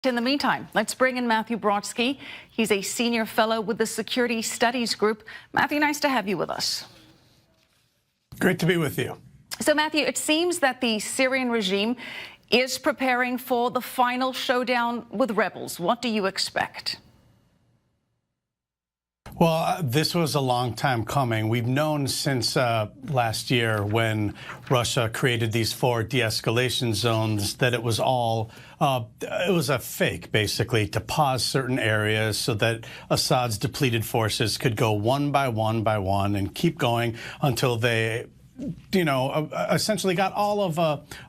In the meantime, let's bring in Matthew Brodsky. He's a senior fellow with the Security Studies Group. Matthew, nice to have you with us. Great to be with you. So, Matthew, it seems that the Syrian regime is preparing for the final showdown with rebels. What do you expect? Well, this was a long time coming. We've known since last year when Russia created these 4 de-escalation zones that it was all, it was a fake, basically, to pause certain areas so that Assad's depleted forces could go one by one and keep going until they, essentially got all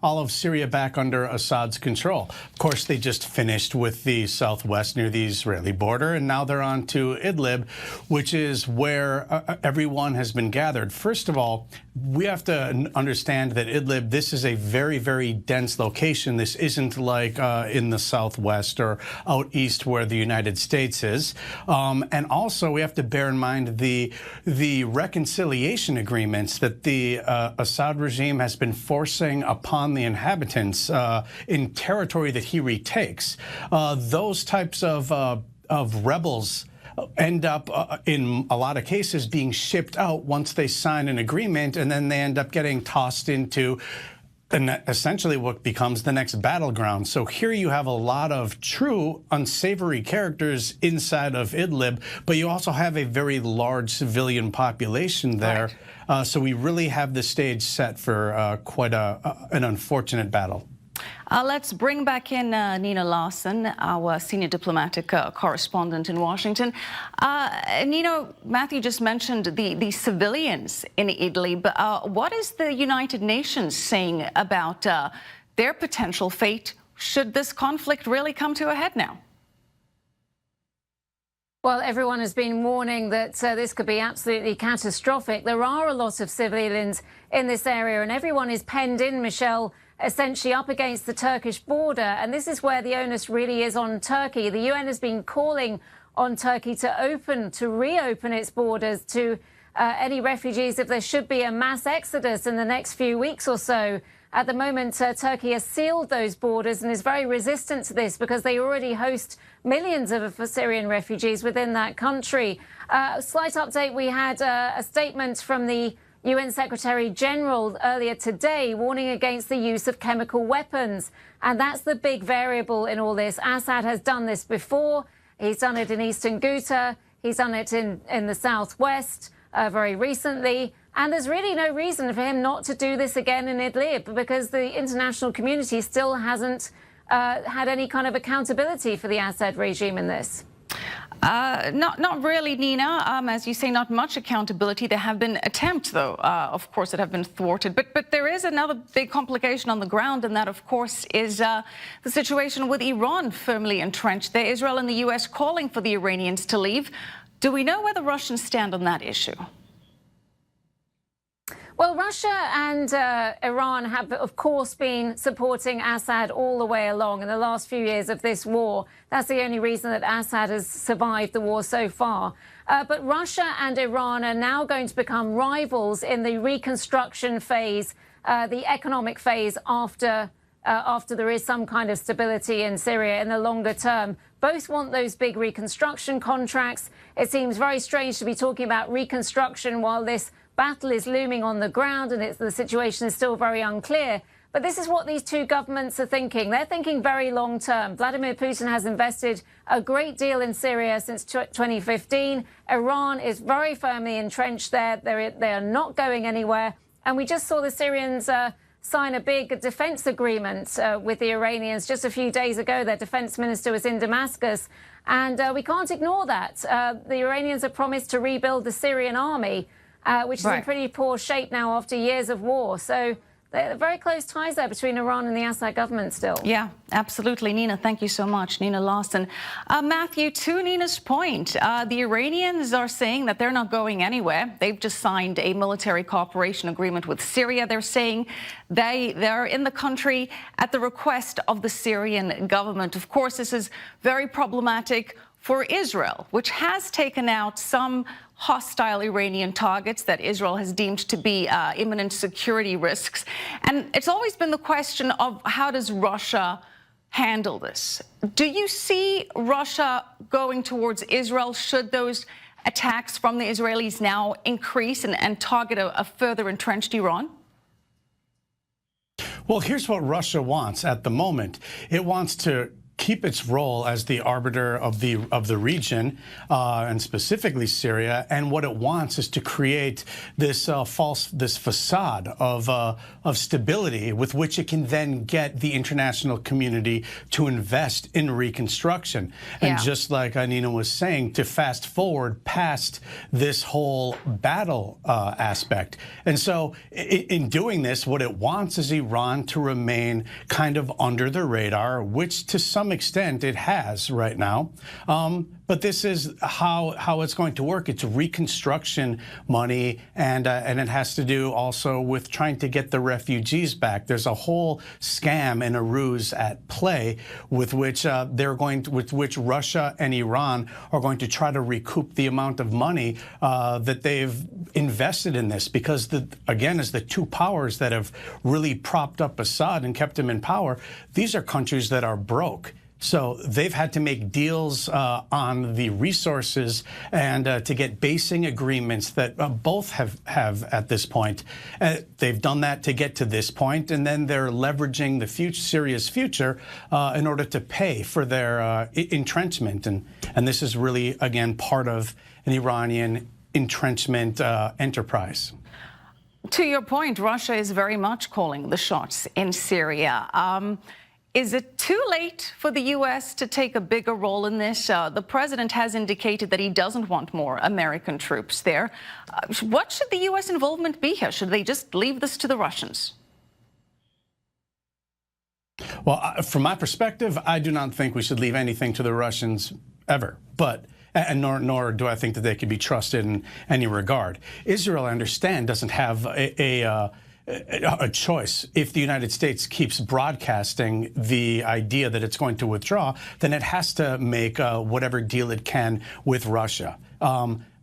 of Syria back under Assad's control. Of course, they just finished with the southwest near the Israeli border, and now they're on to Idlib, which is where everyone has been gathered. First of all, we have to understand that Idlib, this is a very, very dense location. This isn't like in the southwest or out east where the United States is. And also, we have to bear in mind the reconciliation agreements that the Assad regime has been forcing upon the inhabitants in territory that he retakes. Those types of rebels end up, in a lot of cases, being shipped out once they sign an agreement, and then they end up getting tossed into essentially what becomes the next battleground. So here you have a lot of true unsavory characters inside of Idlib, but you also have a very large civilian population there. Right. So we really have the stage set for quite an unfortunate battle. Let's bring back in Nina Larsen, our senior diplomatic correspondent in Washington. Nina, Matthew just mentioned the civilians in Idlib. What is the United Nations saying about their potential fate should this conflict really come to a head now? Well, everyone has been warning that this could be absolutely catastrophic. There are a lot of civilians in this area, and everyone is penned in, Michelle, essentially up against the Turkish border. And this is where the onus really is on Turkey. The UN has been calling on Turkey to reopen its borders to any refugees if there should be a mass exodus in the next few weeks or so. At the moment, Turkey has sealed those borders and is very resistant to this because they already host millions of Syrian refugees within that country. Slight update, we had a statement from the UN Secretary-General earlier today warning against the use of chemical weapons. And that's the big variable in all this. Assad has done this before. He's done it in eastern Ghouta. He's done it in the southwest very recently. And there's really no reason for him not to do this again in Idlib because the international community still hasn't had any kind of accountability for the Assad regime in this. Not really, Nina. As you say, not much accountability. There have been attempts, though, of course, that have been thwarted. But there is another big complication on the ground, and that, of course, is the situation with Iran firmly entrenched there. Israel and the U.S. calling for the Iranians to leave. Do we know where the Russians stand on that issue? Well, Russia and Iran have, of course, been supporting Assad all the way along in the last few years of this war. That's the only reason that Assad has survived the war so far. But Russia and Iran are now going to become rivals in the reconstruction phase, the economic phase after there is some kind of stability in Syria in the longer term. Both want those big reconstruction contracts. It seems very strange to be talking about reconstruction while this battle is looming on the ground and the situation is still very unclear. But this is what these two governments are thinking. They're thinking very long term. Vladimir Putin has invested a great deal in Syria since 2015. Iran is very firmly entrenched there. They are not going anywhere. And we just saw the Syrians sign a big defense agreement with the Iranians just a few days ago. Their defense minister was in Damascus. And we can't ignore that. The Iranians have promised to rebuild the Syrian army, which is in pretty poor shape now after years of war. So there are very close ties there between Iran and the Assad government still. Yeah, absolutely. Nina, thank you so much. Nina Larsen. Matthew, to Nina's point, the Iranians are saying that they're not going anywhere. They've just signed a military cooperation agreement with Syria. They're saying they're in the country at the request of the Syrian government. Of course, this is very problematic for Israel, which has taken out some hostile Iranian targets that Israel has deemed to be imminent security risks. And it's always been the question of how does Russia handle this? Do you see Russia going towards Israel should those attacks from the Israelis now increase and target a further entrenched Iran? Well, here's what Russia wants at the moment. It wants to keep its role as the arbiter of the region, and specifically Syria. And what it wants is to create this facade of stability with which it can then get the international community to invest in reconstruction. And just like Nina was saying, to fast forward past this whole battle aspect. And so in doing this, what it wants is Iran to remain kind of under the radar, which to some extent it has right now. But this is how it's going to work. It's reconstruction money, and it has to do also with trying to get the refugees back. There's a whole scam and a ruse at play with which Russia and Iran are going to try to recoup the amount of money that they've invested in this, because again, as the two powers that have really propped up Assad and kept him in power, these are countries that are broke. So they've had to make deals on the resources and to get basing agreements that both have at this point. They've done that to get to this point, and then they're leveraging the Syria's future in order to pay for their entrenchment. And this is really, again, part of an Iranian entrenchment enterprise. To your point, Russia is very much calling the shots in Syria. Is it too late for the U.S. to take a bigger role in this? The president has indicated that he doesn't want more American troops there. What should the U.S. involvement be here? Should they just leave this to the Russians? Well, from my perspective, I do not think we should leave anything to the Russians ever. And nor do I think that they could be trusted in any regard. Israel, I understand, doesn't have a choice. If the United States keeps broadcasting the idea that it's going to withdraw, then it has to make whatever deal it can with Russia.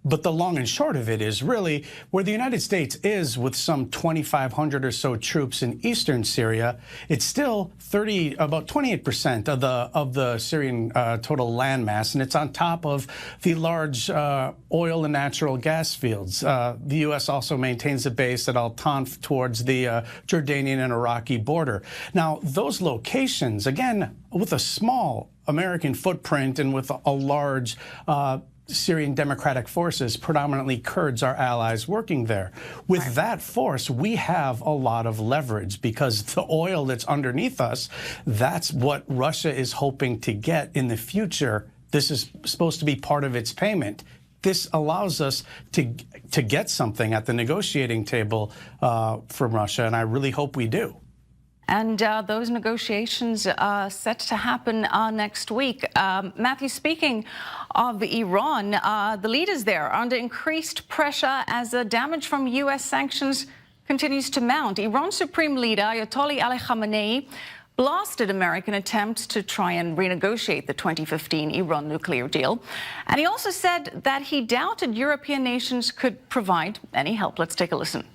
But the long and short of it is really where the United States is with some 2,500 or so troops in eastern Syria. It's still about 28% of the Syrian total landmass, and it's on top of the large oil and natural gas fields. The U.S. also maintains a base at Al Tanf towards the Jordanian and Iraqi border. Now, those locations, again, with a small American footprint and with a large Syrian Democratic Forces, predominantly Kurds, are allies working there. With that force, we have a lot of leverage because the oil that's underneath us, that's what Russia is hoping to get in the future. This is supposed to be part of its payment. This allows us to get something at the negotiating table from Russia, and I really hope we do. And those negotiations are set to happen next week. Matthew, speaking of Iran, the leaders there are under increased pressure as the damage from U.S. sanctions continues to mount. Iran's Supreme Leader, Ayatollah Ali Khamenei, blasted American attempts to try and renegotiate the 2015 Iran nuclear deal. And he also said that he doubted European nations could provide any help. Let's take a listen.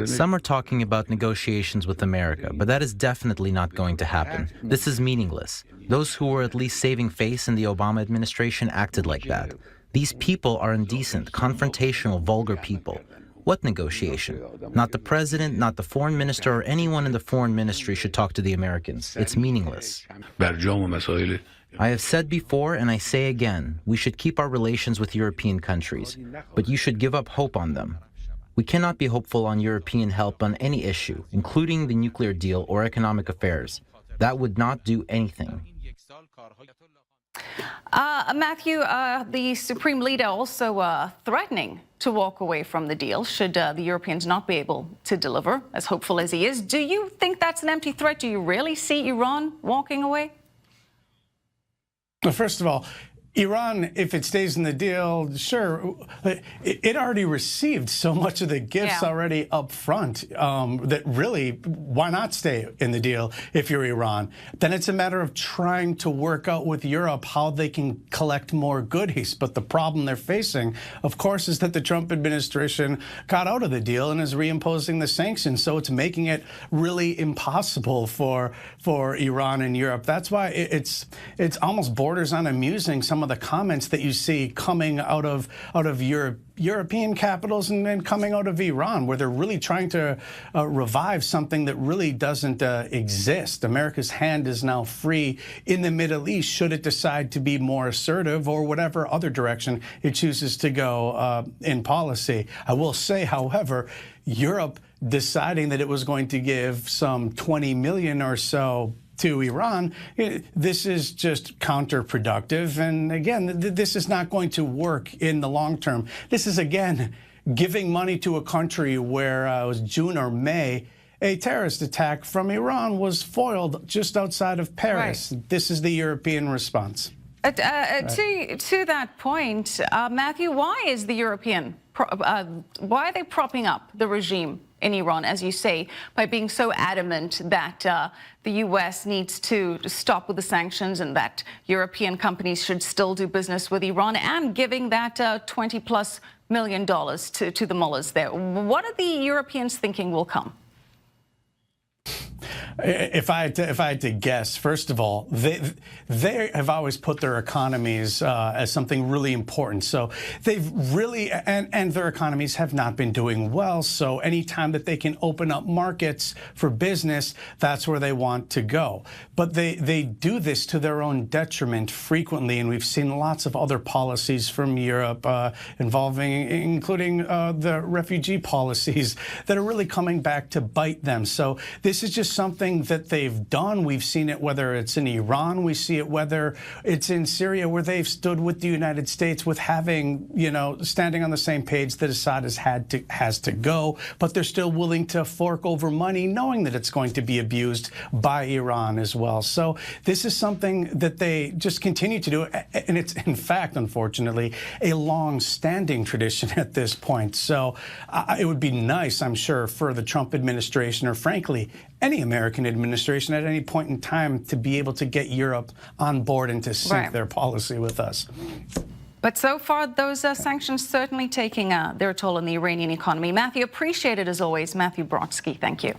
Some are talking about negotiations with America, but that is definitely not going to happen. This is meaningless. Those who were at least saving face in the Obama administration acted like that. These people are indecent, confrontational, vulgar people. What negotiation? Not the president, not the foreign minister, or anyone in the foreign ministry should talk to the Americans. It's meaningless. I have said before, and I say again, we should keep our relations with European countries, but you should give up hope on them. We cannot be hopeful on European help on any issue, including the nuclear deal or economic affairs. That would not do anything. Matthew, the Supreme Leader also threatening to walk away from the deal should the Europeans not be able to deliver, as hopeful as he is. Do you think that's an empty threat? Do you really see Iran walking away? Well, first of all, Iran, if it stays in the deal, sure, it already received so much of the gifts already up front that really, why not stay in the deal if you're Iran? Then it's a matter of trying to work out with Europe how they can collect more goodies. But the problem they're facing, of course, is that the Trump administration got out of the deal and is reimposing the sanctions. So it's making it really impossible for Iran and Europe. That's why it's almost borders on amusing some of the comments that you see coming out of European capitals and then coming out of Iran, where they're really trying to revive something that really doesn't exist. America's hand is now free in the Middle East should it decide to be more assertive or whatever other direction it chooses to go in policy. I will say, however, Europe deciding that it was going to give some 20 million or so to Iran, this is just counterproductive. And again, this is not going to work in the long term. This is, again, giving money to a country where it was June or May, a terrorist attack from Iran was foiled just outside of Paris. Right. This is the European response. To that point, Matthew, why is the European, why are they propping up the regime in Iran, as you say, by being so adamant that the U.S. needs to stop with the sanctions and that European companies should still do business with Iran, and giving that $20+ million to the mullahs there? What are the Europeans thinking will come? If I had to guess, first of all, they have always put their economies as something really important. So they've really, and their economies have not been doing well. So anytime that they can open up markets for business, that's where they want to go. But they do this to their own detriment frequently. And we've seen lots of other policies from Europe including the refugee policies that are really coming back to bite them. So this is just something that they've done. We've seen it whether it's in Iran, we see it whether it's in Syria, where they've stood with the United States with having, standing on the same page that Assad has to go, but they're still willing to fork over money knowing that it's going to be abused by Iran as well. So this is something that they just continue to do, and it's in fact, unfortunately, a long-standing tradition at this point. So it would be nice, I'm sure, for the Trump administration, or frankly, any American administration at any point in time, to be able to get Europe on board and to sync their policy with us. But so far, those sanctions certainly taking their toll on the Iranian economy. Matthew, appreciate it as always. Matthew Brodsky, thank you.